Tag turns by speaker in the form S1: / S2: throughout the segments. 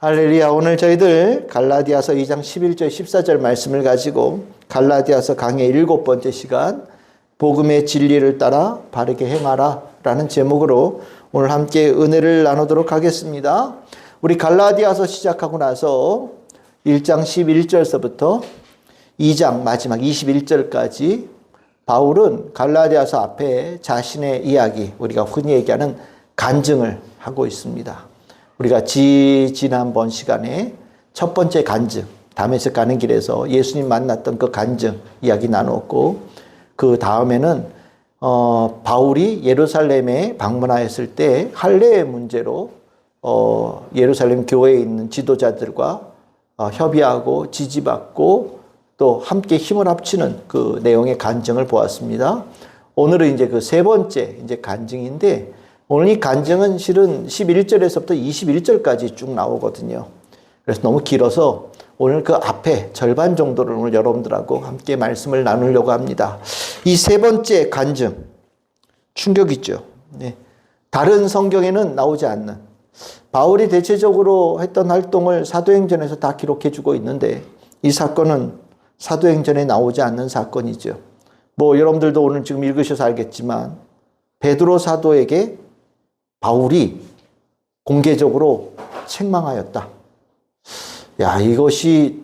S1: 할렐루야. 오늘 저희들 갈라디아서 2장 11절 14절 말씀을 가지고 갈라디아서 강의 7번째 시간 복음의 진리를 따라 바르게 행하라 라는 제목으로 오늘 함께 은혜를 나누도록 하겠습니다. 우리 갈라디아서 시작하고 나서 1장 11절서부터 2장 마지막 21절까지 바울은 갈라디아서 앞에 자신의 이야기, 우리가 흔히 얘기하는 간증을 하고 있습니다. 우리가 지난번 시간에 첫 번째 간증, 다메섹 가는 길에서 예수님 만났던 그 간증 이야기 나눴고, 그 다음에는 바울이 예루살렘에 방문하였을 때 할례의 문제로 예루살렘 교회에 있는 지도자들과 협의하고 지지받고 또 함께 힘을 합치는 그 내용의 간증을 보았습니다. 오늘은 이제 그 세 번째 이제 간증인데, 오늘 이 간증은 실은 11절에서부터 21절까지 쭉 나오거든요. 그래서 너무 길어서 오늘 그 앞에 절반 정도를 오늘 여러분들하고 함께 말씀을 나누려고 합니다. 이 세 번째 간증, 충격이죠. 네. 다른 성경에는 나오지 않는, 바울이 대체적으로 했던 활동을 사도행전에서 다 기록해주고 있는데, 이 사건은 사도행전에 나오지 않는 사건이죠. 뭐 여러분들도 오늘 지금 읽으셔서 알겠지만 베드로 사도에게 바울이 공개적으로 책망하였다. 야, 이것이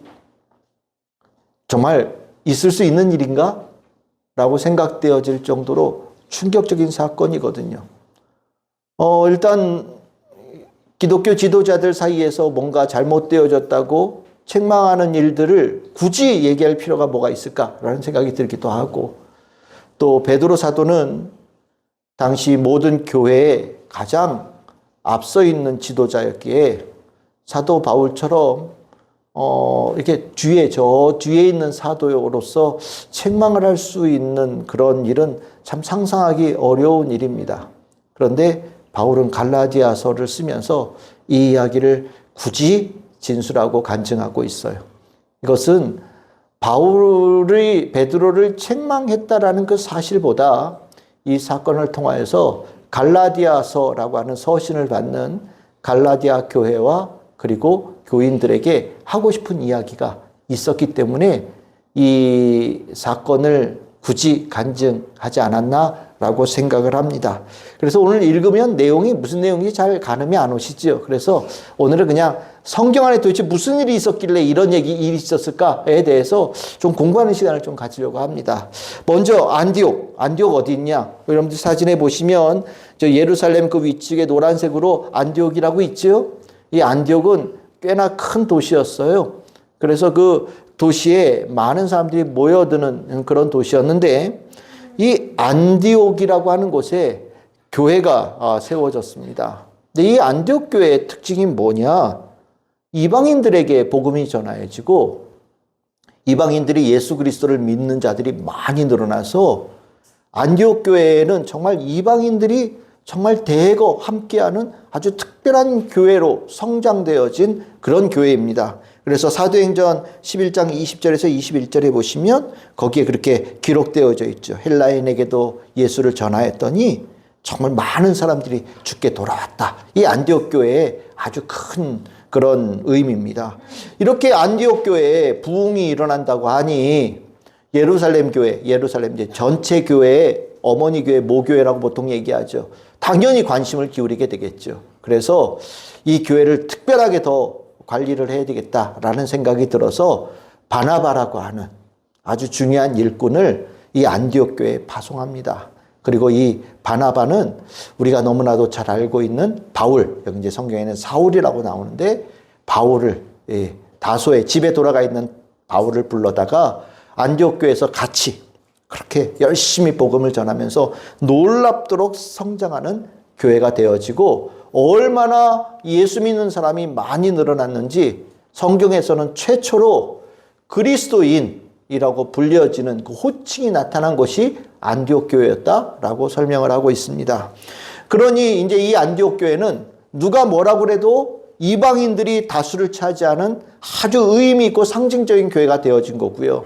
S1: 정말 있을 수 있는 일인가? 라고 생각되어질 정도로 충격적인 사건이거든요. 일단 기독교 지도자들 사이에서 뭔가 잘못되어졌다고 책망하는 일들을 굳이 얘기할 필요가 뭐가 있을까라는 생각이 들기도 하고, 또 베드로 사도는 당시 모든 교회에 가장 앞서 있는 지도자였기에 사도 바울처럼 이렇게 저 뒤에 있는 사도로서 책망을 할 수 있는 그런 일은 참 상상하기 어려운 일입니다. 그런데 바울은 갈라디아서를 쓰면서 이 이야기를 굳이 진술하고 간증하고 있어요. 이것은 바울이 베드로를 책망했다라는 그 사실보다 이 사건을 통하여서 갈라디아서라고 하는 서신을 받는 갈라디아 교회와 그리고 교인들에게 하고 싶은 이야기가 있었기 때문에 이 사건을 굳이 간증하지 않았나라고 생각을 합니다. 그래서 오늘 읽으면 내용이 무슨 내용인지 잘 가늠이 안 오시죠. 그래서 오늘은 그냥 성경 안에 도대체 무슨 일이 있었길래 이런 일이 있었을까에 대해서 좀 공부하는 시간을 좀 가지려고 합니다. 먼저 안디옥 어디 있냐? 여러분들 사진에 보시면 저 예루살렘 그 위쪽에 노란색으로 안디옥이라고 있죠. 이 안디옥은 꽤나 큰 도시였어요. 그래서 그 도시에 많은 사람들이 모여드는 그런 도시였는데, 이 안디옥이라고 하는 곳에 교회가 세워졌습니다. 근데 이 안디옥 교회의 특징이 뭐냐? 이방인들에게 복음이 전해지고 이방인들이 예수 그리스도를 믿는 자들이 많이 늘어나서 안디옥 교회에는 정말 이방인들이 정말 대거 함께하는 아주 특별한 교회로 성장되어진 그런 교회입니다. 그래서 사도행전 11장 20절에서 21절에 보시면 거기에 그렇게 기록되어져 있죠. 헬라인에게도 예수를 전하였더니 정말 많은 사람들이 주께 돌아왔다. 이 안디옥 교회에 아주 큰 그런 의미입니다. 이렇게 안디옥 교회에 부흥이 일어난다고 하니 예루살렘 교회, 예루살렘 이제 전체 교회의 어머니 교회, 모교회라고 보통 얘기하죠. 당연히 관심을 기울이게 되겠죠. 그래서 이 교회를 특별하게 더 관리를 해야 되겠다라는 생각이 들어서 바나바라고 하는 아주 중요한 일꾼을 이 안디옥 교회에 파송합니다. 그리고 이 바나바는 우리가 너무나도 잘 알고 있는 바울, 여기 이제 성경에는 사울이라고 나오는데 바울을, 다소의 집에 돌아가 있는 바울을 불러다가 안디옥 교회에서 같이 그렇게 열심히 복음을 전하면서 놀랍도록 성장하는 교회가 되어지고, 얼마나 예수 믿는 사람이 많이 늘어났는지 성경에서는 최초로 그리스도인이라고 불려지는 그 호칭이 나타난 것이 안디옥 교회였다라고 설명을 하고 있습니다. 그러니 이제 이 안디옥 교회는 누가 뭐라고 그래도 이방인들이 다수를 차지하는 아주 의미 있고 상징적인 교회가 되어진 거고요.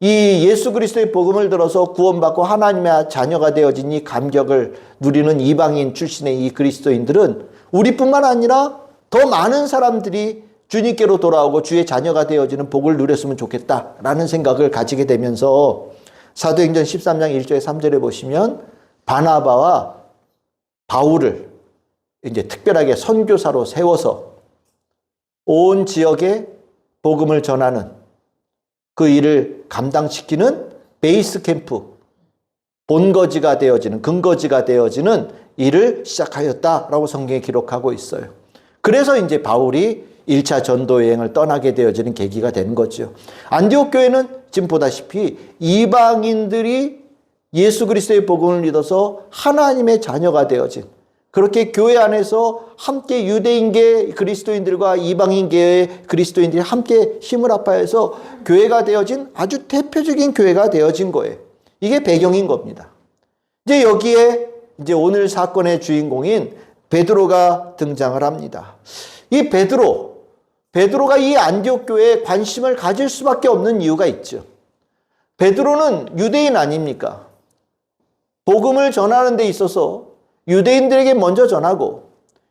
S1: 이 예수 그리스도의 복음을 들어서 구원받고 하나님의 자녀가 되어진 이 감격을 누리는 이방인 출신의 이 그리스도인들은 우리뿐만 아니라 더 많은 사람들이 주님께로 돌아오고 주의 자녀가 되어지는 복을 누렸으면 좋겠다라는 생각을 가지게 되면서 사도행전 13장 1절에 3절에 보시면 바나바와 바울을 이제 특별하게 선교사로 세워서 온 지역에 복음을 전하는 그 일을 감당시키는 베이스 캠프, 본거지가 되어지는, 근거지가 되어지는 일을 시작하였다라고 성경에 기록하고 있어요. 그래서 이제 바울이 1차 전도 여행을 떠나게 되어지는 계기가 된 거죠. 안디옥 교회는 지금 보다시피 이방인들이 예수 그리스도의 복음을 믿어서 하나님의 자녀가 되어진, 그렇게 교회 안에서 함께 유대인계 그리스도인들과 이방인계의 그리스도인들이 함께 힘을 합하여서 교회가 되어진 아주 대표적인 교회가 되어진 거예요. 이게 배경인 겁니다. 이제 여기에 이제 오늘 사건의 주인공인 베드로가 등장을 합니다. 이 베드로가 이 안디옥 교회에 관심을 가질 수밖에 없는 이유가 있죠. 베드로는 유대인 아닙니까? 복음을 전하는 데 있어서 유대인들에게 먼저 전하고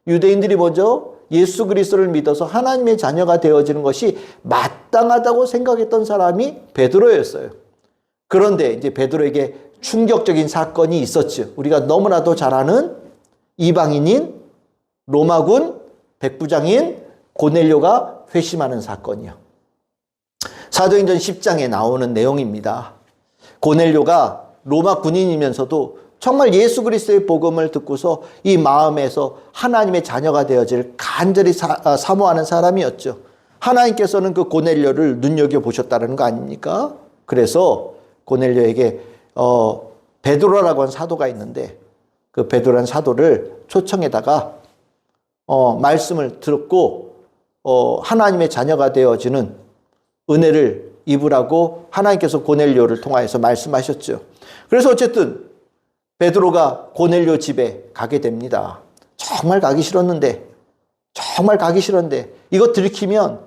S1: 유대인들이 먼저 예수 그리스도를 믿어서 하나님의 자녀가 되어지는 것이 마땅하다고 생각했던 사람이 베드로였어요. 그런데 이제 베드로에게 충격적인 사건이 있었죠. 우리가 너무나도 잘 아는 이방인인 로마군 백부장인 고넬료가 회심하는 사건이요. 사도행전 10장에 나오는 내용입니다. 고넬료가 로마 군인이면서도 정말 예수 그리스도의 복음을 듣고서 이 마음에서 하나님의 자녀가 되어질 간절히 사모하는 사람이었죠. 하나님께서는 그 고넬료를 눈여겨보셨다는 거 아닙니까? 그래서 고넬료에게 베드로라고 하는 사도가 있는데 그 베드로라는 사도를 초청에다가 말씀을 들었고 하나님의 자녀가 되어지는 은혜를 입으라고 하나님께서 고넬료를 통하여서 말씀하셨죠. 그래서 어쨌든 베드로가 고넬료 집에 가게 됩니다. 정말 가기 싫었는데 이거 들키면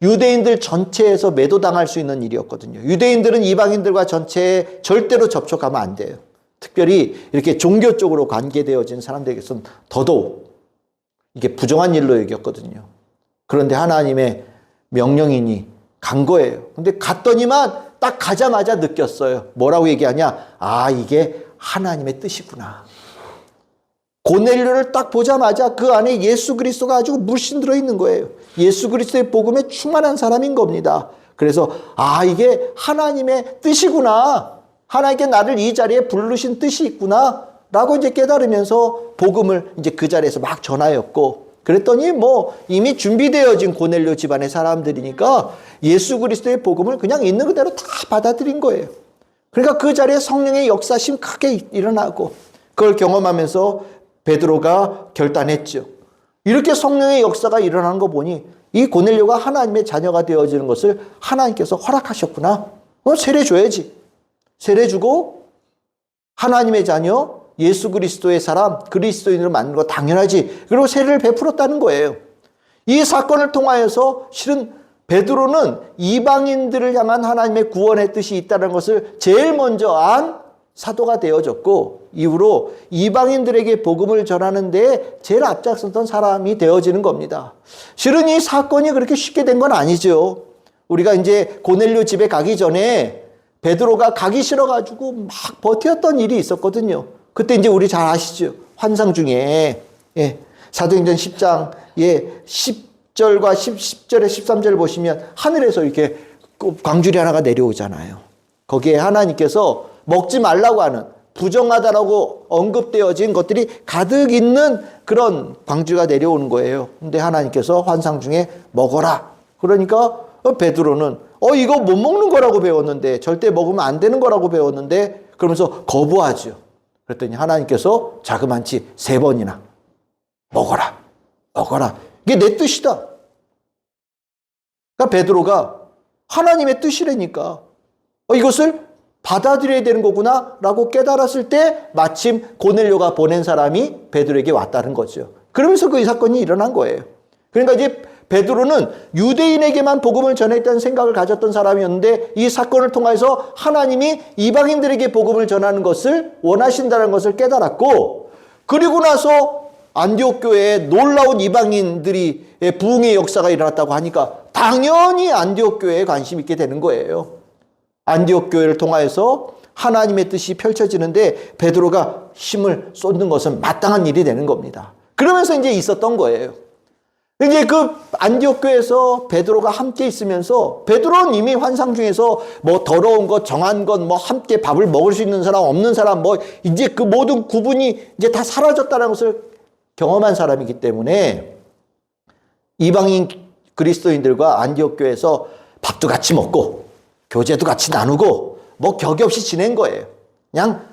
S1: 유대인들 전체에서 매도당할 수 있는 일이었거든요. 유대인들은 이방인들과 전체에 절대로 접촉하면 안 돼요. 특별히 이렇게 종교 쪽으로 관계되어진 사람들에게서는 더더욱 이게 부정한 일로 여겼거든요. 그런데 하나님의 명령이니 간 거예요. 근데 갔더니만 딱 가자마자 느꼈어요. 뭐라고 얘기하냐? 아, 이게 하나님의 뜻이구나. 고넬료를 딱 보자마자 그 안에 예수 그리스도가 아주 물씬 들어있는 거예요. 예수 그리스도의 복음에 충만한 사람인 겁니다. 그래서 아, 이게 하나님의 뜻이구나. 하나님께 나를 이 자리에 부르신 뜻이 있구나 라고 이제 깨달으면서 복음을 이제 그 자리에서 막 전하였고, 그랬더니 뭐 이미 준비되어진 고넬료 집안의 사람들이니까 예수 그리스도의 복음을 그냥 있는 그대로 다 받아들인 거예요. 그러니까 그 자리에 성령의 역사심 크게 일어나고, 그걸 경험하면서 베드로가 결단했죠. 이렇게 성령의 역사가 일어나는 거 보니 이 고넬료가 하나님의 자녀가 되어지는 것을 하나님께서 허락하셨구나. 세례 줘야지. 세례 주고 하나님의 자녀, 예수 그리스도의 사람, 그리스도인으로 만든 거 당연하지. 그리고 세례를 베풀었다는 거예요. 이 사건을 통하여서 실은 베드로는 이방인들을 향한 하나님의 구원의 뜻이 있다는 것을 제일 먼저 안 사도가 되어졌고, 이후로 이방인들에게 복음을 전하는 데 제일 앞장섰던 사람이 되어지는 겁니다. 실은 이 사건이 그렇게 쉽게 된 건 아니죠. 우리가 이제 고넬료 집에 가기 전에 베드로가 가기 싫어가지고 막 버텼던 일이 있었거든요. 그때 이제 우리 잘 아시죠? 환상 중에 사도행전 10장에 10절과 10절에 13절을 보시면 하늘에서 이렇게 광줄이 하나가 내려오잖아요. 거기에 하나님께서 먹지 말라고 하는 부정하다라고 언급되어진 것들이 가득 있는 그런 광주가 내려오는 거예요. 근데 하나님께서 환상 중에 먹어라. 그러니까 베드로는 이거 못 먹는 거라고 배웠는데, 절대 먹으면 안 되는 거라고 배웠는데, 그러면서 거부하죠. 그랬더니 하나님께서 자그만치 3번이나 먹어라. 이게 내 뜻이다. 그러니까 베드로가 하나님의 뜻이라니까 이것을 받아들여야 되는 거구나 라고 깨달았을 때 마침 고넬료가 보낸 사람이 베드로에게 왔다는 거죠. 그러면서 그 사건이 일어난 거예요. 그러니까 이제 베드로는 유대인에게만 복음을 전했다는 생각을 가졌던 사람이었는데, 이 사건을 통해서 하나님이 이방인들에게 복음을 전하는 것을 원하신다는 것을 깨달았고, 그리고 나서 안디옥 교회에 놀라운 이방인들이 부흥의 역사가 일어났다고 하니까 당연히 안디옥 교회에 관심 있게 되는 거예요. 안디옥 교회를 통하여서 하나님의 뜻이 펼쳐지는데 베드로가 힘을 쏟는 것은 마땅한 일이 되는 겁니다. 그러면서 이제 있었던 거예요. 이제 그 안디옥 교회에서 베드로가 함께 있으면서 베드로는 이미 환상 중에서 뭐 더러운 것, 정한 것, 뭐 함께 밥을 먹을 수 있는 사람, 없는 사람, 뭐 이제 그 모든 구분이 이제 다 사라졌다는 것을 경험한 사람이기 때문에 이방인 그리스도인들과 안디옥 교회에서 밥도 같이 먹고 교제도 같이 나누고 뭐 격이 없이 지낸 거예요.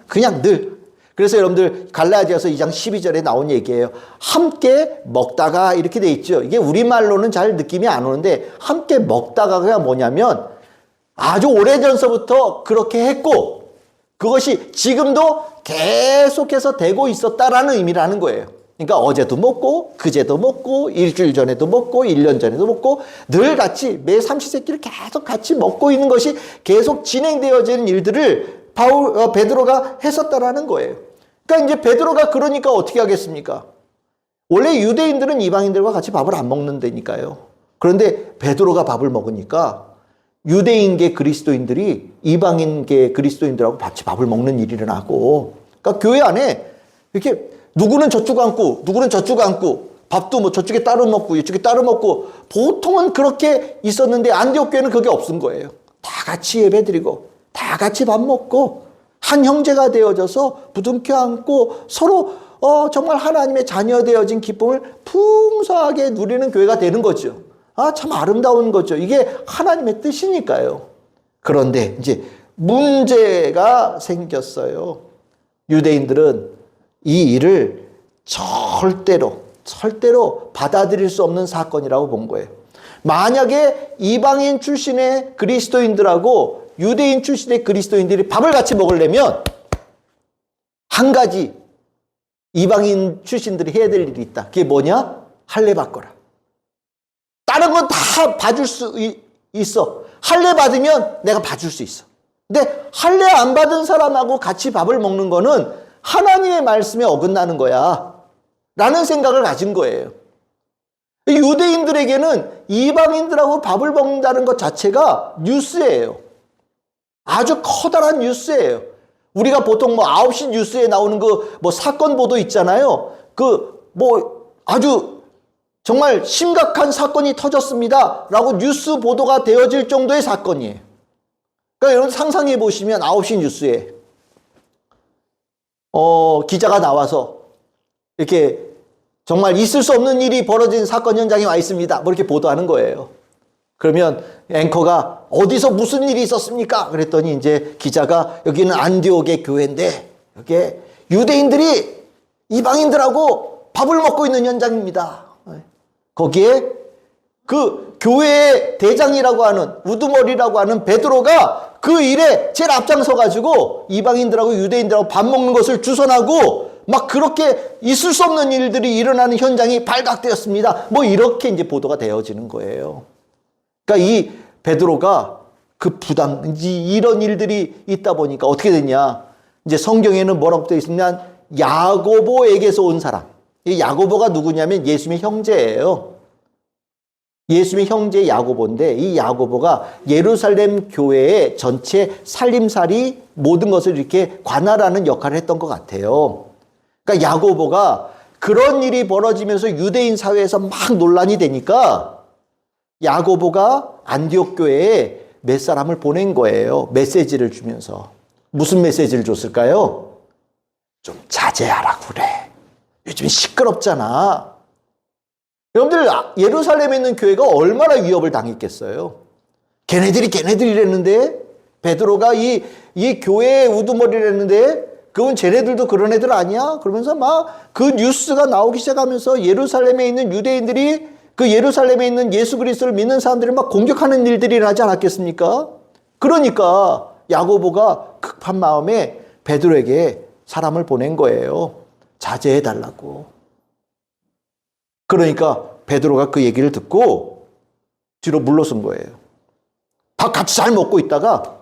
S1: 그냥 늘. 그래서 여러분들 갈라디아서 2장 12절에 나온 얘기예요. 함께 먹다가 이렇게 돼 있죠. 이게 우리말로는 잘 느낌이 안 오는데 함께 먹다가가 뭐냐면 아주 오래전서부터 그렇게 했고 그것이 지금도 계속해서 되고 있었다라는 의미라는 거예요. 그러니까 어제도 먹고 그제도 먹고 일주일 전에도 먹고 1년 전에도 먹고 늘 같이 매 삼시세끼를 계속 같이 먹고 있는 것이 계속 진행되어지는 일들을 베드로가 했었다라는 거예요. 그러니까 이제 베드로가 그러니까 어떻게 하겠습니까? 원래 유대인들은 이방인들과 같이 밥을 안 먹는다니까요. 그런데 베드로가 밥을 먹으니까 유대인계 그리스도인들이 이방인계 그리스도인들하고 같이 밥을 먹는 일이 일어나고, 그러니까 교회 안에 이렇게 누구는 저쪽 앉고 누구는 저쪽 앉고 밥도 뭐 저쪽에 따로 먹고 이쪽에 따로 먹고 보통은 그렇게 있었는데 안디옥 교회는 그게 없은 거예요. 다 같이 예배드리고 다 같이 밥 먹고 한 형제가 되어져서 부둥켜 안고 서로 정말 하나님의 자녀 되어진 기쁨을 풍성하게 누리는 교회가 되는 거죠. 참 아름다운 거죠. 이게 하나님의 뜻이니까요. 그런데 이제 문제가 생겼어요. 유대인들은 이 일을 절대로 받아들일 수 없는 사건이라고 본 거예요. 만약에 이방인 출신의 그리스도인들하고 유대인 출신의 그리스도인들이 밥을 같이 먹으려면 한 가지 이방인 출신들이 해야 될 일이 있다. 그게 뭐냐? 할례 받거라. 다른 건 다 봐줄 수 있어. 할례 받으면 내가 봐줄 수 있어. 근데 할례 안 받은 사람하고 같이 밥을 먹는 거는 하나님의 말씀에 어긋나는 거야 라는 생각을 가진 거예요. 유대인들에게는 이방인들하고 밥을 먹는다는 것 자체가 뉴스예요. 아주 커다란 뉴스예요. 우리가 보통 뭐 9시 뉴스에 나오는 그 뭐 사건 보도 있잖아요. 그 뭐 아주 정말 심각한 사건이 터졌습니다 라고 뉴스 보도가 되어질 정도의 사건이에요. 그러니까 여러분 상상해 보시면 9시 뉴스에 기자가 나와서 이렇게 정말 있을 수 없는 일이 벌어진 사건 현장에 와 있습니다 뭐 이렇게 보도하는 거예요. 그러면 앵커가 어디서 무슨 일이 있었습니까? 그랬더니 이제 기자가 여기는 안디옥의 교회인데 여기에 유대인들이 이방인들하고 밥을 먹고 있는 현장입니다. 거기에 그 교회의 대장이라고 하는 우두머리라고 하는 베드로가 그 일에 제일 앞장서 가지고 이방인들하고 유대인들하고 밥 먹는 것을 주선하고 막 그렇게 있을 수 없는 일들이 일어나는 현장이 발각되었습니다. 뭐 이렇게 이제 보도가 되어지는 거예요. 그러니까 이 베드로가 그 이런 일들이 있다 보니까 어떻게 됐냐? 이제 성경에는 뭐라고 되어 있으면 야고보에게서 온 사람. 이 야고보가 누구냐면 예수님의 형제예요. 예수님의 형제 야고보인데 이 야고보가 예루살렘 교회의 전체 살림살이 모든 것을 이렇게 관할하는 역할을 했던 것 같아요. 그러니까 야고보가 그런 일이 벌어지면서 유대인 사회에서 막 논란이 되니까 야고보가 안디옥 교회에 몇 사람을 보낸 거예요. 메시지를 주면서. 무슨 메시지를 줬을까요? 좀 자제하라고 그래. 요즘 시끄럽잖아. 여러분들 예루살렘에 있는 교회가 얼마나 위협을 당했겠어요. 걔네들이랬는데 베드로가 이 교회의 우두머리를 했는데 그건 쟤네들도 그런 애들 아니야? 그러면서 막 그 뉴스가 나오기 시작하면서 예루살렘에 있는 유대인들이 그 예루살렘에 있는 예수 그리스도를 믿는 사람들을 막 공격하는 일들이 일어나지 않았겠습니까? 그러니까 야고보가 급한 마음에 베드로에게 사람을 보낸 거예요. 자제해달라고. 그러니까 베드로가 그 얘기를 듣고 뒤로 물러선 거예요. 밥 같이 잘 먹고 있다가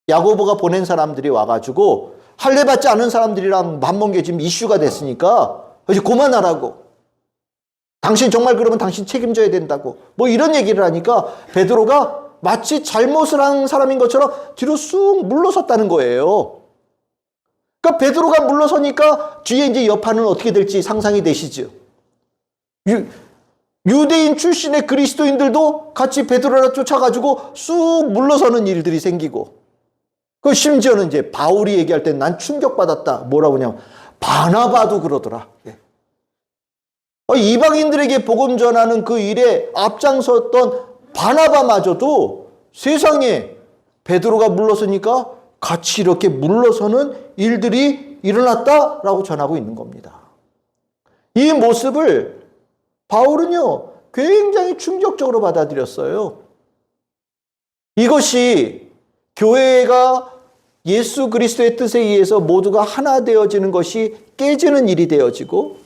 S1: 야고보가 보낸 사람들이 와가지고 할례 받지 않은 사람들이랑 밥 먹는 게 지금 이슈가 됐으니까 이제 그만하라고. 당신 정말 그러면 당신 책임져야 된다고. 뭐 이런 얘기를 하니까 베드로가 마치 잘못을 한 사람인 것처럼 뒤로 쑥 물러섰다는 거예요. 그러니까 베드로가 물러서니까 뒤에 이제 여파는 어떻게 될지 상상이 되시죠. 유대인 출신의 그리스도인들도 같이 베드로를 쫓아가지고 쑥 물러서는 일들이 생기고, 그 심지어는 이제 바울이 얘기할 때 난 충격받았다. 뭐라고 하냐면 바나바도 그러더라. 이방인들에게 복음 전하는 그 일에 앞장섰던 바나바마저도 세상에 베드로가 물러서니까 같이 이렇게 물러서는 일들이 일어났다라고 전하고 있는 겁니다. 이 모습을 바울은요, 굉장히 충격적으로 받아들였어요. 이것이 교회가 예수 그리스도의 뜻에 의해서 모두가 하나 되어지는 것이 깨지는 일이 되어지고,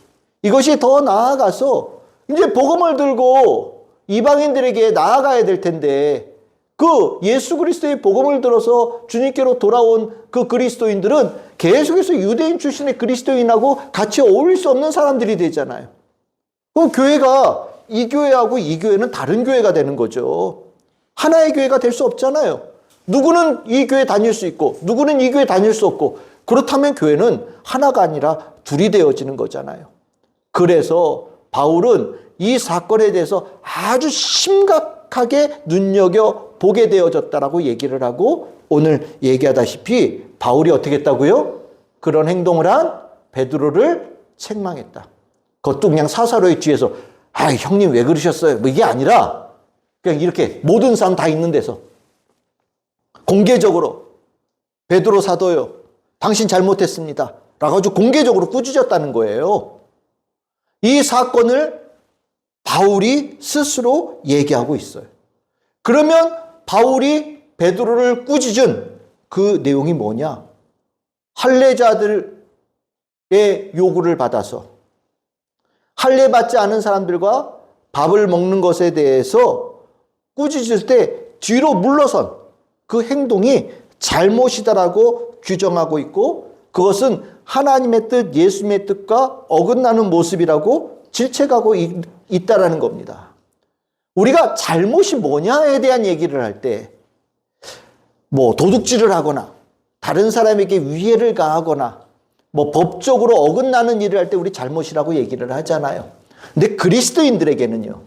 S1: 이것이 더 나아가서 이제 복음을 들고 이방인들에게 나아가야 될 텐데, 그 예수 그리스도의 복음을 들어서 주님께로 돌아온 그 그리스도인들은 계속해서 유대인 출신의 그리스도인하고 같이 어울릴 수 없는 사람들이 되잖아요. 그럼 교회가 이 교회하고 이 교회는 다른 교회가 되는 거죠. 하나의 교회가 될 수 없잖아요. 누구는 이 교회 다닐 수 있고 누구는 이 교회 다닐 수 없고, 그렇다면 교회는 하나가 아니라 둘이 되어지는 거잖아요. 그래서 바울은 이 사건에 대해서 아주 심각하게 눈여겨보게 되어졌다라고 얘기를 하고, 오늘 얘기하다시피 바울이 어떻게 했다고요? 그런 행동을 한 베드로를 책망했다. 그것도 그냥 사사로이 뒤에서 형님 왜 그러셨어요? 뭐 이게 아니라 그냥 이렇게 모든 사람 다 있는 데서 공개적으로 베드로 사도요, 당신 잘못했습니다 라고 아주 공개적으로 꾸짖었다는 거예요. 이 사건을 바울이 스스로 얘기하고 있어요. 그러면 바울이 베드로를 꾸짖은 그 내용이 뭐냐? 할례자들의 요구를 받아서 할례받지 않은 사람들과 밥을 먹는 것에 대해서 꾸짖을 때 뒤로 물러선 그 행동이 잘못이다라고 규정하고 있고, 그것은 하나님의 뜻, 예수님의 뜻과 어긋나는 모습이라고 질책하고 있다라는 겁니다. 우리가 잘못이 뭐냐에 대한 얘기를 할 때, 뭐 도둑질을 하거나 다른 사람에게 위해를 가하거나 뭐 법적으로 어긋나는 일을 할 때 우리 잘못이라고 얘기를 하잖아요. 근데 그리스도인들에게는요,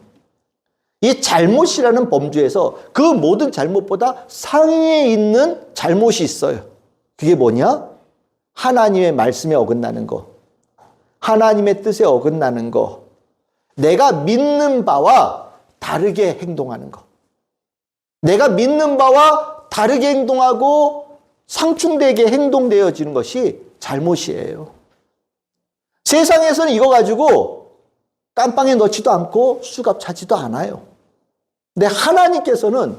S1: 이 잘못이라는 범주에서 그 모든 잘못보다 상위에 있는 잘못이 있어요. 그게 뭐냐? 하나님의 말씀에 어긋나는 거, 하나님의 뜻에 어긋나는 거, 내가 믿는 바와 다르게 행동하는 거. 내가 믿는 바와 다르게 행동하고 상충되게 행동되어지는 것이 잘못이에요. 세상에서는 이거 가지고 깜빵에 넣지도 않고 수갑 차지도 않아요. 근데 하나님께서는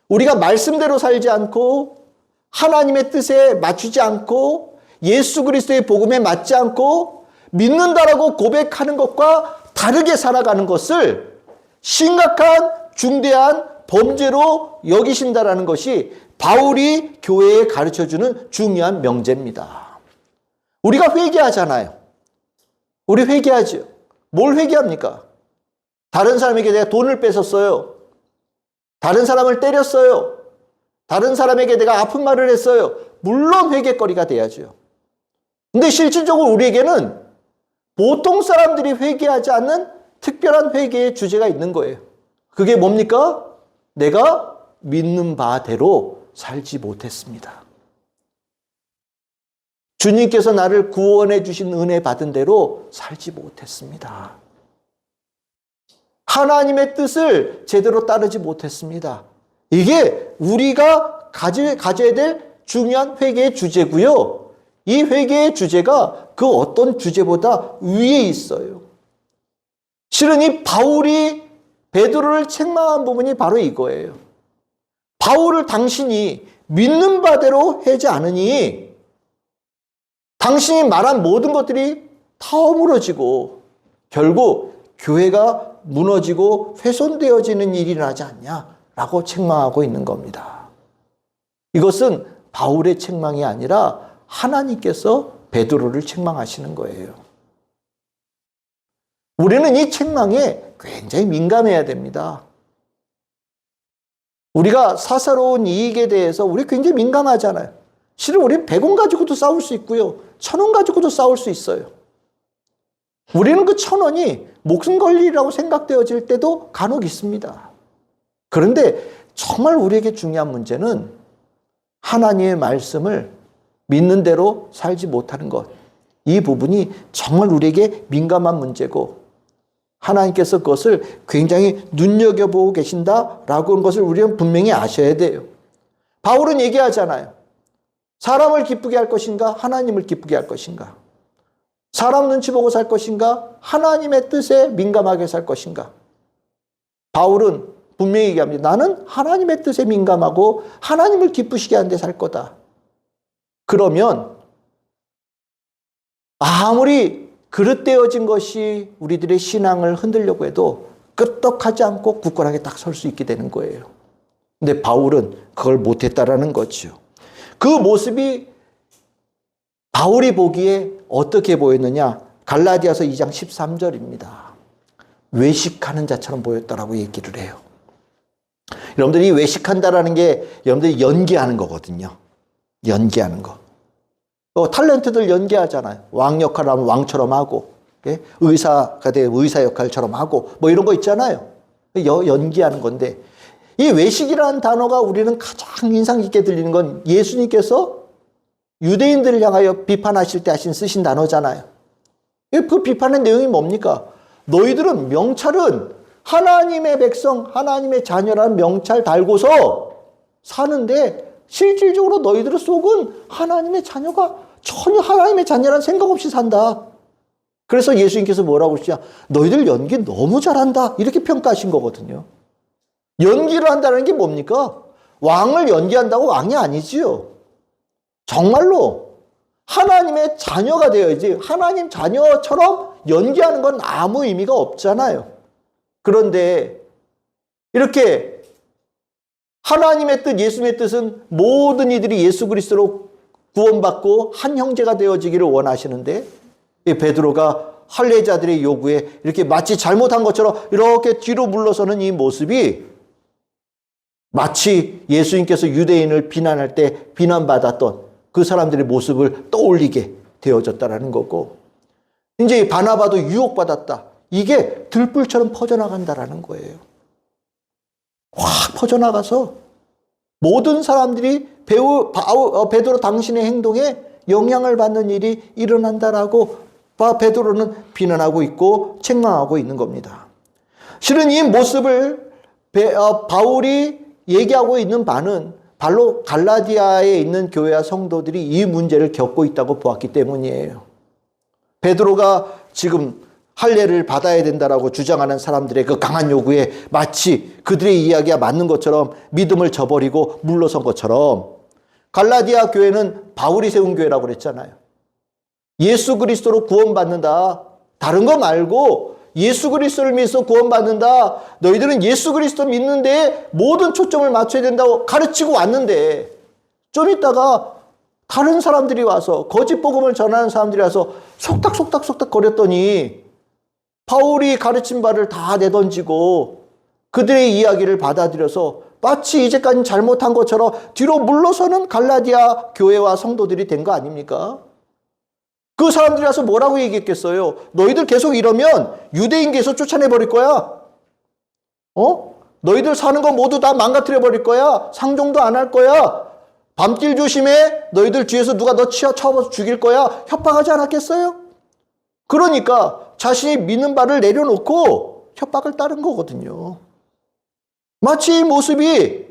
S1: 우리가 말씀대로 살지 않고 하나님의 뜻에 맞추지 않고 예수 그리스도의 복음에 맞지 않고 믿는다라고 고백하는 것과 다르게 살아가는 것을 심각한 중대한 범죄로 여기신다라는 것이 바울이 교회에 가르쳐주는 중요한 명제입니다. 우리가 회개하잖아요. 우리 회개하죠. 뭘 회개합니까? 다른 사람에게 내가 돈을 뺏었어요. 다른 사람을 때렸어요. 다른 사람에게 내가 아픈 말을 했어요. 물론 회개거리가 돼야죠. 근데 실질적으로 우리에게는 보통 사람들이 회개하지 않는 특별한 회개의 주제가 있는 거예요. 그게 뭡니까? 내가 믿는 바대로 살지 못했습니다. 주님께서 나를 구원해 주신 은혜 받은 대로 살지 못했습니다. 하나님의 뜻을 제대로 따르지 못했습니다. 이게 우리가 가져야 될 중요한 회개의 주제고요. 이 회개의 주제가 그 어떤 주제보다 위에 있어요. 실은 이 바울이 베드로를 책망한 부분이 바로 이거예요. 바울을 당신이 믿는 바대로 하지 않으니 당신이 말한 모든 것들이 다 허물어지고 결국 교회가 무너지고 훼손되어지는 일이 일어나지 않냐라고 책망하고 있는 겁니다. 이것은 바울의 책망이 아니라 하나님께서 베드로를 책망하시는 거예요. 우리는 이 책망에 굉장히 민감해야 됩니다. 우리가 사사로운 이익에 대해서 우리 굉장히 민감하잖아요. 실은 우리는 100원 가지고도 싸울 수 있고요. 1000원 가지고도 싸울 수 있어요. 우리는 그 1000원이 목숨 걸 일이라고 생각되어질 때도 간혹 있습니다. 그런데 정말 우리에게 중요한 문제는 하나님의 말씀을 믿는 대로 살지 못하는 것. 이 부분이 정말 우리에게 민감한 문제고 하나님께서 그것을 굉장히 눈여겨보고 계신다라고 하는 것을 우리는 분명히 아셔야 돼요. 바울은 얘기하잖아요. 사람을 기쁘게 할 것인가? 하나님을 기쁘게 할 것인가? 사람 눈치 보고 살 것인가? 하나님의 뜻에 민감하게 살 것인가? 바울은 분명히 얘기합니다. 나는 하나님의 뜻에 민감하고 하나님을 기쁘시게 하는 데 살 거다. 그러면 아무리 그릇되어진 것이 우리들의 신앙을 흔들려고 해도 끄떡하지 않고 굳건하게 딱 설 수 있게 되는 거예요. 근데 바울은 그걸 못했다라는 거죠. 그 모습이 바울이 보기에 어떻게 보였느냐? 갈라디아서 2장 13절입니다. 외식하는 자처럼 보였다라고 얘기를 해요. 여러분들이 외식한다라는 게 여러분들이 연기하는 거거든요. 연기하는 거. 탤런트들 연기하잖아요. 왕 역할을 하면 왕처럼 하고, 예? 의사가 되면 의사 역할처럼 하고, 뭐 이런 거 있잖아요. 연기하는 건데, 이 외식이라는 단어가 우리는 가장 인상 깊게 들리는 건 예수님께서 유대인들을 향하여 비판하실 때 쓰신 단어잖아요. 그 비판의 내용이 뭡니까? 너희들은 명찰은 하나님의 백성, 하나님의 자녀라는 명찰 달고서 사는데 실질적으로 너희들의 속은 하나님의 자녀가 전혀 하나님의 자녀라는 생각 없이 산다. 그래서 예수님께서 뭐라고 하시냐? 너희들 연기 너무 잘한다. 이렇게 평가하신 거거든요. 연기를 한다는 게 뭡니까? 왕을 연기한다고 왕이 아니지요. 정말로 하나님의 자녀가 되어야지 하나님 자녀처럼 연기하는 건 아무 의미가 없잖아요. 그런데 이렇게 하나님의 뜻, 예수님의 뜻은 모든 이들이 예수 그리스도로 구원받고 한 형제가 되어지기를 원하시는데 베드로가 할례자들의 요구에 이렇게 마치 잘못한 것처럼 이렇게 뒤로 물러서는 이 모습이 마치 예수님께서 유대인을 비난할 때 비난받았던 그 사람들의 모습을 떠올리게 되어졌다라는 거고, 이제 바나바도 유혹받았다. 이게 들불처럼 퍼져나간다라는 거예요. 확 퍼져나가서 모든 사람들이 베드로 당신의 행동에 영향을 받는 일이 일어난다라고 베드로는 비난하고 있고 책망하고 있는 겁니다. 실은 이 모습을 바울이 얘기하고 있는 바는 바로 갈라디아에 있는 교회와 성도들이 이 문제를 겪고 있다고 보았기 때문이에요. 베드로가 지금 할례를 받아야 된다라고 주장하는 사람들의 그 강한 요구에 마치 그들의 이야기가 맞는 것처럼 믿음을 저버리고 물러선 것처럼 갈라디아 교회는 바울이 세운 교회라고 그랬잖아요. 예수 그리스도로 구원받는다. 다른 거 말고 예수 그리스도를 믿어서 구원받는다. 너희들은 예수 그리스도 믿는데 모든 초점을 맞춰야 된다고 가르치고 왔는데 좀 있다가 다른 사람들이 와서 거짓 복음을 전하는 사람들이 와서 속닥속닥 거렸더니 바울이 가르친 바를 다 내던지고 그들의 이야기를 받아들여서 마치 이제까지 잘못한 것처럼 뒤로 물러서는 갈라디아 교회와 성도들이 된 거 아닙니까? 그 사람들이 와서 뭐라고 얘기했겠어요? 너희들 계속 이러면 유대인 계속 쫓아내버릴 거야. 너희들 사는 거 모두 다 망가뜨려버릴 거야. 상종도 안 할 거야. 밤길 조심해. 너희들 뒤에서 누가 너 쳐서 죽일 거야. 협박하지 않았겠어요? 그러니까 자신이 믿는 바를 내려놓고 협박을 따른 거거든요. 마치 이 모습이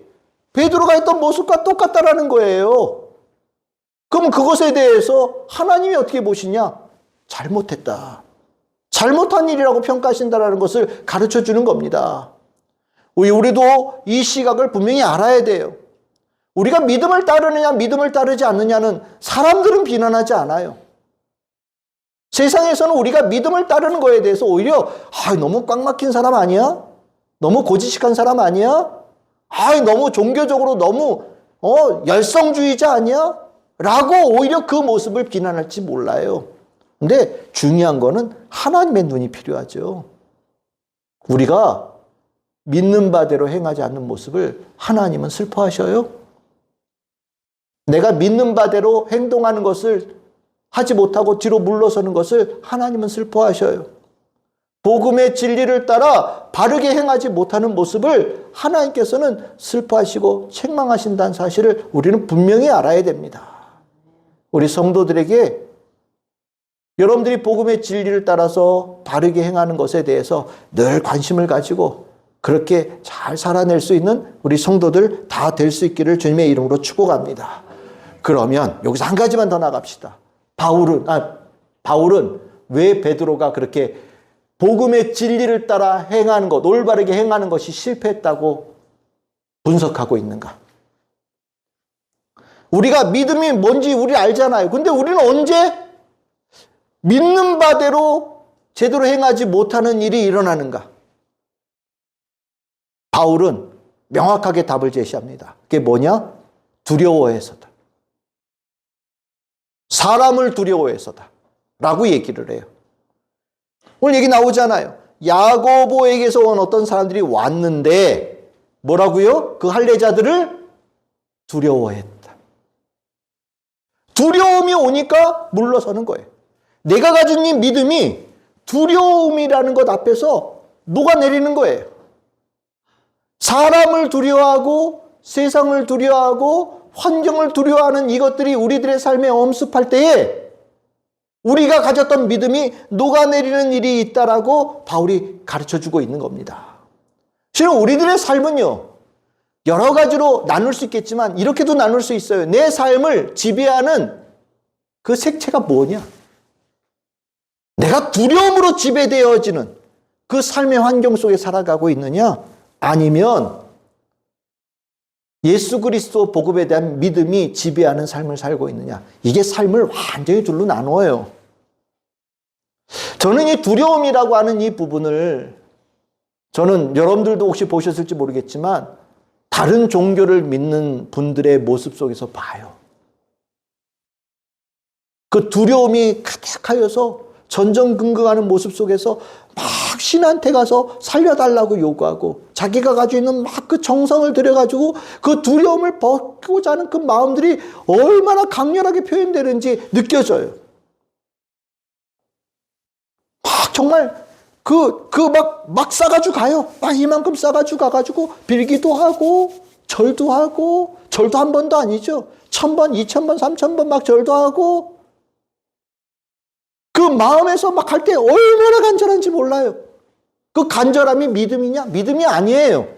S1: 베드로가 했던 모습과 똑같다라는 거예요. 그럼 그것에 대해서 하나님이 어떻게 보시냐? 잘못했다. 잘못한 일이라고 평가하신다는 것을 가르쳐 주는 겁니다. 우리도 이 시각을 분명히 알아야 돼요. 우리가 믿음을 따르느냐 믿음을 따르지 않느냐는 사람들은 비난하지 않아요. 세상에서는 우리가 믿음을 따르는 거에 대해서 오히려 너무 꽉 막힌 사람 아니야? 너무 고지식한 사람 아니야? 너무 종교적으로 너무 열성주의자 아니야? 라고 오히려 그 모습을 비난할지 몰라요. 근데 중요한 거는 하나님의 눈이 필요하죠. 우리가 믿는 바대로 행하지 않는 모습을 하나님은 슬퍼하셔요. 내가 믿는 바대로 행동하는 것을 하지 못하고 뒤로 물러서는 것을 하나님은 슬퍼하셔요. 복음의 진리를 따라 바르게 행하지 못하는 모습을 하나님께서는 슬퍼하시고 책망하신다는 사실을 우리는 분명히 알아야 됩니다. 우리 성도들에게 여러분들이 복음의 진리를 따라서 바르게 행하는 것에 대해서 늘 관심을 가지고 그렇게 잘 살아낼 수 있는 우리 성도들 다 될 수 있기를 주님의 이름으로 축복합니다. 그러면 여기서 한 가지만 더 나갑시다. 바울은 왜 베드로가 그렇게 복음의 진리를 따라 행하는 것, 올바르게 행하는 것이 실패했다고 분석하고 있는가? 우리가 믿음이 뭔지 우리 알잖아요. 근데 우리는 언제 믿는 바대로 제대로 행하지 못하는 일이 일어나는가? 바울은 명확하게 답을 제시합니다. 그게 뭐냐? 두려워해서다. 사람을 두려워해서다. 라고 얘기를 해요. 오늘 얘기 나오잖아요. 야고보에게서 온 어떤 사람들이 왔는데 뭐라고요? 그 할례자들을 두려워했다. 두려움이 오니까 물러서는 거예요. 내가 가진 이 믿음이 두려움이라는 것 앞에서 녹아내리는 거예요. 사람을 두려워하고 세상을 두려워하고 환경을 두려워하는 이것들이 우리들의 삶에 엄습할 때에 우리가 가졌던 믿음이 녹아내리는 일이 있다라고 바울이 가르쳐주고 있는 겁니다. 실은 우리들의 삶은요, 여러 가지로 나눌 수 있겠지만 이렇게도 나눌 수 있어요. 내 삶을 지배하는 그 색채가 뭐냐? 내가 두려움으로 지배되어지는 그 삶의 환경 속에 살아가고 있느냐? 아니면 예수 그리스도 복음에 대한 믿음이 지배하는 삶을 살고 있느냐? 이게 삶을 완전히 둘로 나눠요. 저는 이 두려움이라고 하는 이 부분을 저는 여러분들도 혹시 보셨을지 모르겠지만 다른 종교를 믿는 분들의 모습 속에서 봐요. 그 두려움이 가득하여서 전전긍긍하는 모습 속에서 막 신한테 가서 살려달라고 요구하고 자기가 가지고 있는 막 그 정성을 들여가지고 그 두려움을 벗고자 하는 그 마음들이 얼마나 강렬하게 표현되는지 느껴져요. 막 정말 막 싸가지고 가요. 막 이만큼 싸가지고 가가지고 빌기도 하고 절도 한 번도 아니죠. 1000번, 2000번, 3000번 막 절도 하고 그 마음에서 막 할 때 얼마나 간절한지 몰라요. 그 간절함이 믿음이냐? 믿음이 아니에요.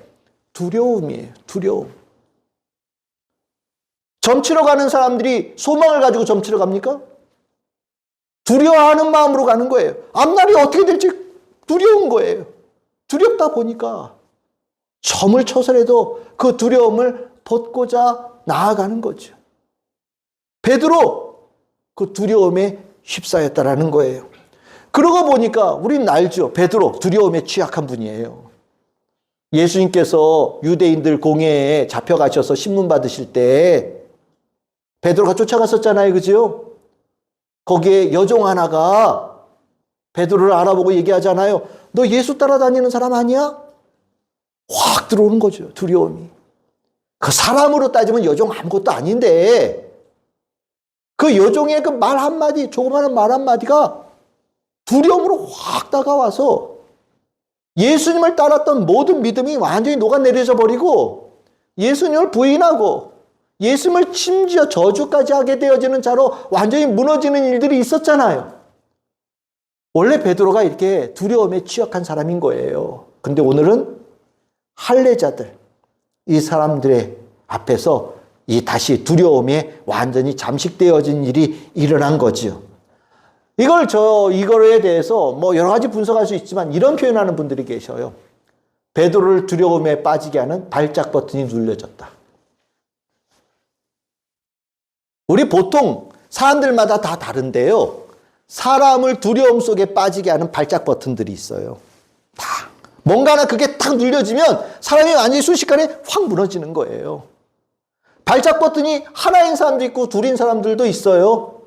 S1: 두려움이에요. 두려움. 점치러 가는 사람들이 소망을 가지고 점치러 갑니까? 두려워하는 마음으로 가는 거예요. 앞날이 어떻게 될지 두려운 거예요. 두렵다 보니까 점을 쳐서라도 그 두려움을 벗고자 나아가는 거죠. 베드로 그 두려움에 휩싸였다라는 거예요. 그러고 보니까 우리는 알죠. 베드로 두려움에 취약한 분이에요. 예수님께서 유대인들 공회에 잡혀가셔서 신문 받으실 때 베드로가 쫓아갔었잖아요. 그죠? 거기에 여종 하나가 베드로를 알아보고 얘기하잖아요. 너 예수 따라다니는 사람 아니야? 확 들어오는 거죠. 두려움이. 그 사람으로 따지면 여종 아무것도 아닌데 그 여종의 그 말 한마디, 조그마한 말 한마디가 두려움으로 확 다가와서 예수님을 따랐던 모든 믿음이 완전히 녹아내려져 버리고 예수님을 부인하고 예수님을 심지어 저주까지 하게 되어지는 자로 완전히 무너지는 일들이 있었잖아요. 원래 베드로가 이렇게 두려움에 취약한 사람인 거예요. 근데 오늘은 할례자들, 이 사람들의 앞에서 이 다시 두려움에 완전히 잠식되어진 일이 일어난 거지요. 이거에 대해서 뭐 여러 가지 분석할 수 있지만 이런 표현하는 분들이 계셔요. 베드로를 두려움에 빠지게 하는 발작 버튼이 눌려졌다. 우리 보통 사람들마다 다 다른데요. 사람을 두려움 속에 빠지게 하는 발작 버튼들이 있어요. 다. 뭔가나 그게 딱 눌려지면 사람이 완전히 순식간에 확 무너지는 거예요. 발작 버튼이 하나인 사람도 있고 둘인 사람들도 있어요.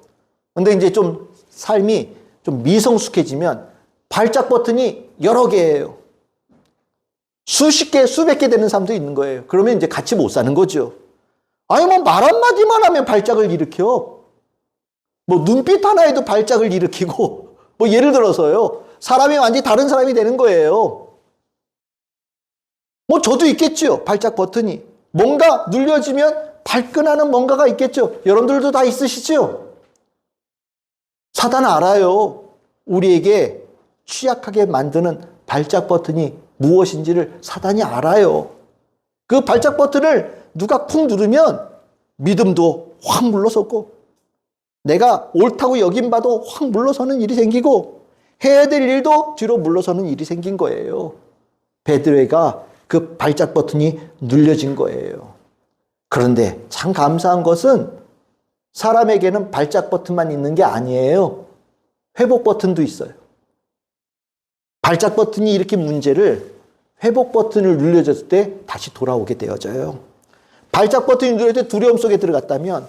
S1: 근데 이제 좀 삶이 좀 미성숙해지면 발작 버튼이 여러 개예요. 수십 개, 수백 개 되는 사람도 있는 거예요. 그러면 이제 같이 못 사는 거죠. 아니, 뭐 말 한마디만 하면 발작을 일으켜. 뭐 눈빛 하나에도 발작을 일으키고, 뭐 예를 들어서요. 사람이 완전히 다른 사람이 되는 거예요. 뭐 저도 있겠죠. 발작 버튼이. 뭔가 눌려지면 발끈하는 뭔가가 있겠죠. 여러분들도 다 있으시죠? 사단은 알아요. 우리에게 취약하게 만드는 발작 버튼이 무엇인지를 사단이 알아요. 그 발작 버튼을 누가 쿵 누르면 믿음도 확 물러서고 내가 옳다고 여긴 바도 확 물러서는 일이 생기고 해야 될 일도 뒤로 물러서는 일이 생긴 거예요. 베드로가 그 발작 버튼이 눌려진 거예요. 그런데 참 감사한 것은 사람에게는 발작 버튼만 있는 게 아니에요. 회복 버튼도 있어요. 발작 버튼이 일으킨 문제를 회복 버튼을 눌려줬을 때 다시 돌아오게 되어져요. 발작 버튼이 눌려질 때 두려움 속에 들어갔다면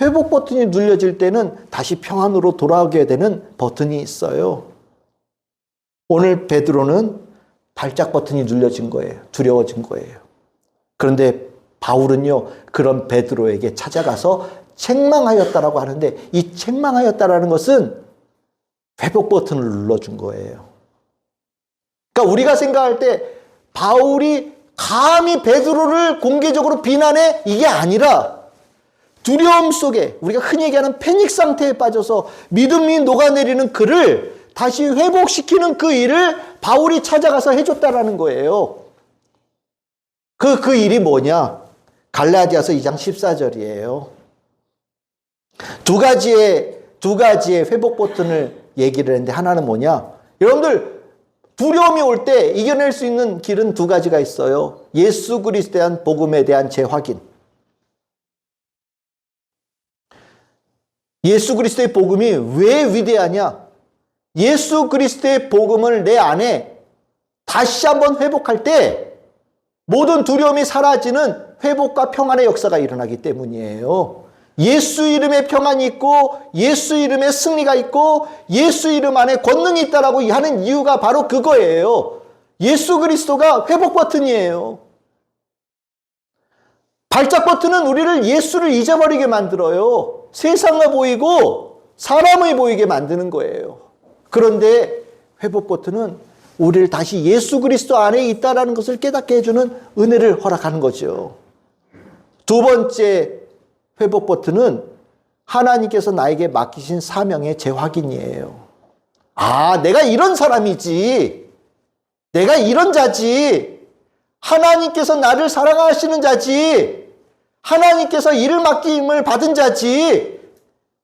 S1: 회복 버튼이 눌려질 때는 다시 평안으로 돌아오게 되는 버튼이 있어요. 오늘 베드로는 발작 버튼이 눌려진 거예요. 두려워진 거예요. 그런데 바울은요, 그런 베드로에게 찾아가서 책망하였다라고 하는데 이 책망하였다라는 것은 회복 버튼을 눌러준 거예요. 그러니까 우리가 생각할 때 바울이 감히 베드로를 공개적으로 비난해 이게 아니라 두려움 속에 우리가 흔히 얘기하는 패닉 상태에 빠져서 믿음이 녹아내리는 그를 다시 회복시키는 그 일을 바울이 찾아가서 해줬다라는 거예요. 그 일이 뭐냐? 갈라디아서 2장 14절이에요. 두 가지의 회복 버튼을 얘기를 했는데 하나는 뭐냐? 여러분들 두려움이 올 때 이겨낼 수 있는 길은 두 가지가 있어요. 예수 그리스도에 대한 복음에 대한 재확인. 예수 그리스도의 복음이 왜 위대하냐? 예수 그리스도의 복음을 내 안에 다시 한번 회복할 때 모든 두려움이 사라지는 회복과 평안의 역사가 일어나기 때문이에요. 예수 이름에 평안이 있고 예수 이름에 승리가 있고 예수 이름 안에 권능이 있다라고 하는 이유가 바로 그거예요. 예수 그리스도가 회복 버튼이에요. 발작 버튼은 우리를 예수를 잊어버리게 만들어요. 세상을 보이고 사람을 보이게 만드는 거예요. 그런데 회복 버튼은 우리를 다시 예수 그리스도 안에 있다라는 것을 깨닫게 해주는 은혜를 허락하는 거죠. 두 번째 회복 버튼은 하나님께서 나에게 맡기신 사명의 재확인이에요. 아, 내가 이런 사람이지. 내가 이런 자지. 하나님께서 나를 사랑하시는 자지. 하나님께서 일을 맡김을 받은 자지.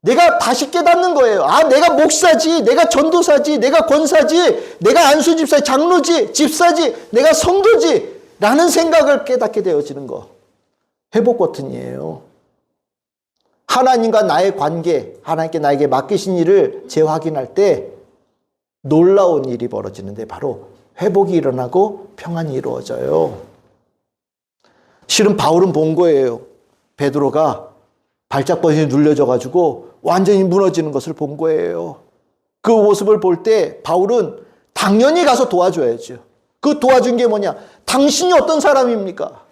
S1: 내가 다시 깨닫는 거예요. 아, 내가 목사지, 내가 전도사지, 내가 권사지, 내가 안수집사지, 장로지, 집사지, 내가 성도지 라는 생각을 깨닫게 되어지는 거. 회복 버튼이에요. 하나님과 나의 관계, 하나님께 나에게 맡기신 일을 재확인할 때 놀라운 일이 벌어지는데 바로 회복이 일어나고 평안이 이루어져요. 실은 바울은 본 거예요. 베드로가 발작 버튼이 눌려져가지고 완전히 무너지는 것을 본 거예요. 그 모습을 볼 때 바울은 당연히 가서 도와줘야죠. 그 도와준 게 뭐냐? 당신이 어떤 사람입니까?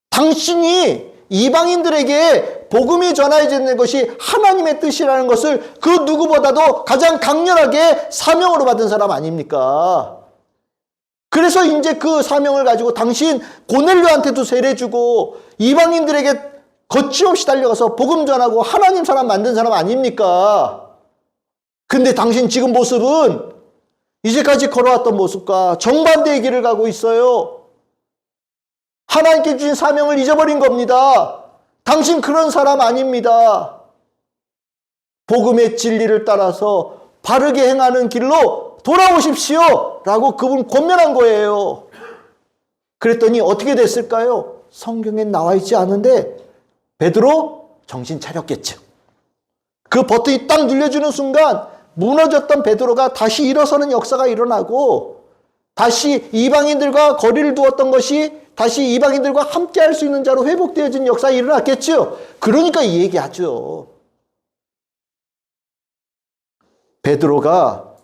S1: 당신이 이방인들에게 복음이 전해지는 것이 하나님의 뜻이라는 것을 그 누구보다도 가장 강렬하게 사명으로 받은 사람 아닙니까? 그래서 이제 그 사명을 가지고 당신 고넬료한테도 세례 주고 이방인들에게 거침없이 달려가서 복음 전하고 하나님 사람 만든 사람 아닙니까? 근데 당신 지금 모습은 이제까지 걸어왔던 모습과 정반대의 길을 가고 있어요. 하나님께 주신 사명을 잊어버린 겁니다. 당신 그런 사람 아닙니다. 복음의 진리를 따라서 바르게 행하는 길로 돌아오십시오 라고 그분 권면한 거예요. 그랬더니 어떻게 됐을까요? 성경에 나와 있지 않은데 베드로 정신 차렸겠죠. 그 버튼이 딱 눌려주는 순간 무너졌던 베드로가 다시 일어서는 역사가 일어나고 다시 이방인들과 거리를 두었던 것이 다시 이방인들과 함께 할 수 있는 자로 회복되어진 역사가 일어났겠죠. 그러니까 이 얘기하죠. 베드로가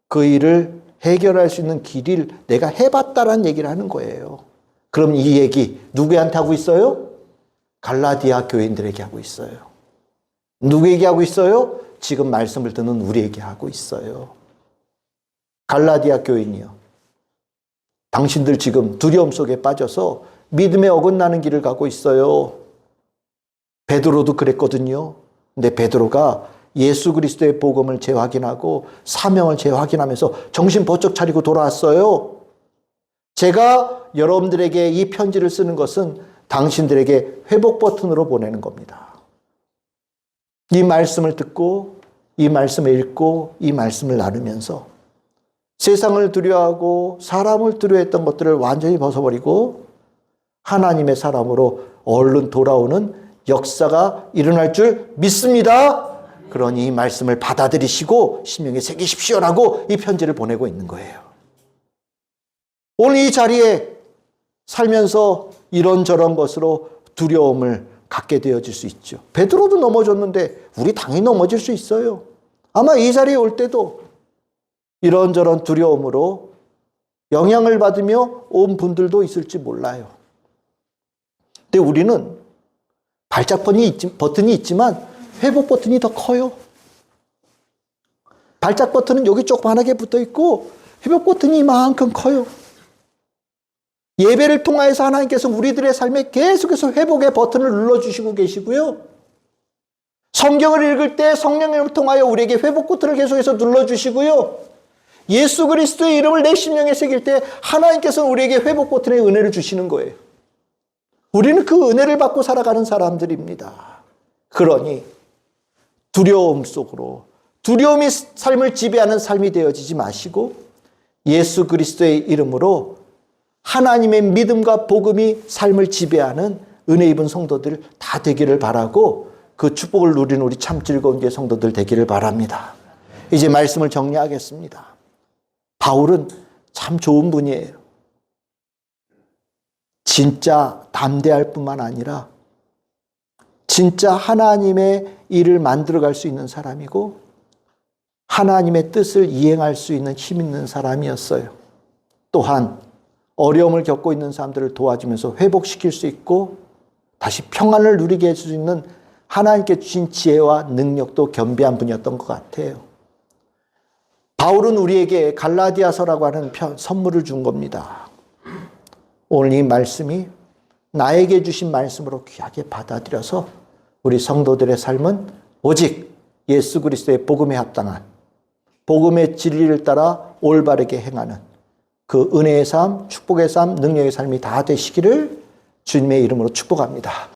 S1: 그 일을 해결할 수 있는 길을 내가 해봤다라는 얘기를 하는 거예요. 그럼 이 얘기 누구한테 하고 있어요? 갈라디아 교인들에게 하고 있어요. 누구에게 하고 있어요? 지금 말씀을 듣는 우리에게 하고 있어요. 갈라디아 교인이요. 당신들 지금 두려움 속에 빠져서 믿음에 어긋나는 길을 가고 있어요. 베드로도 그랬거든요. 근데 베드로가 예수 그리스도의 복음을 재확인하고 사명을 재확인하면서 정신 번쩍 차리고 돌아왔어요. 제가 여러분들에게 이 편지를 쓰는 것은 당신들에게 회복 버튼으로 보내는 겁니다. 이 말씀을 듣고 이 말씀을 읽고 이 말씀을 나누면서 세상을 두려워하고 사람을 두려워했던 것들을 완전히 벗어버리고 하나님의 사람으로 얼른 돌아오는 역사가 일어날 줄 믿습니다. 그러니 이 말씀을 받아들이시고 심령에 새기십시오라고 이 편지를 보내고 있는 거예요. 오늘 이 자리에 살면서 이런저런 것으로 두려움을 갖게 되어질 수 있죠. 베드로도 넘어졌는데 우리 당연히 넘어질 수 있어요. 아마 이 자리에 올 때도 이런저런 두려움으로 영향을 받으며 온 분들도 있을지 몰라요. 근데 우리는 발작 버튼이 있지만 회복 버튼이 더 커요. 발작 버튼은 여기 조그만하게 붙어 있고 회복 버튼이 이만큼 커요. 예배를 통하여서 하나님께서 우리들의 삶에 계속해서 회복의 버튼을 눌러주시고 계시고요. 성경을 읽을 때 성령을 통하여 우리에게 회복 버튼을 계속해서 눌러주시고요. 예수 그리스도의 이름을 내 심령에 새길 때 하나님께서는 우리에게 회복 버튼의 은혜를 주시는 거예요. 우리는 그 은혜를 받고 살아가는 사람들입니다. 그러니 두려움 속으로 두려움이 삶을 지배하는 삶이 되어지지 마시고 예수 그리스도의 이름으로 하나님의 믿음과 복음이 삶을 지배하는 은혜 입은 성도들 다 되기를 바라고 그 축복을 누리는 우리 참 즐거운 교회 성도들 되기를 바랍니다. 이제 말씀을 정리하겠습니다. 바울은 참 좋은 분이에요. 진짜 담대할 뿐만 아니라 진짜 하나님의 일을 만들어갈 수 있는 사람이고 하나님의 뜻을 이행할 수 있는 힘 있는 사람이었어요. 또한 어려움을 겪고 있는 사람들을 도와주면서 회복시킬 수 있고 다시 평안을 누리게 할 수 있는 하나님께 주신 지혜와 능력도 겸비한 분이었던 것 같아요. 바울은 우리에게 갈라디아서라고 하는 선물을 준 겁니다. 오늘 이 말씀이 나에게 주신 말씀으로 귀하게 받아들여서 우리 성도들의 삶은 오직 예수 그리스도의 복음에 합당한 복음의 진리를 따라 올바르게 행하는 그 은혜의 삶, 축복의 삶, 능력의 삶이 다 되시기를 주님의 이름으로 축복합니다.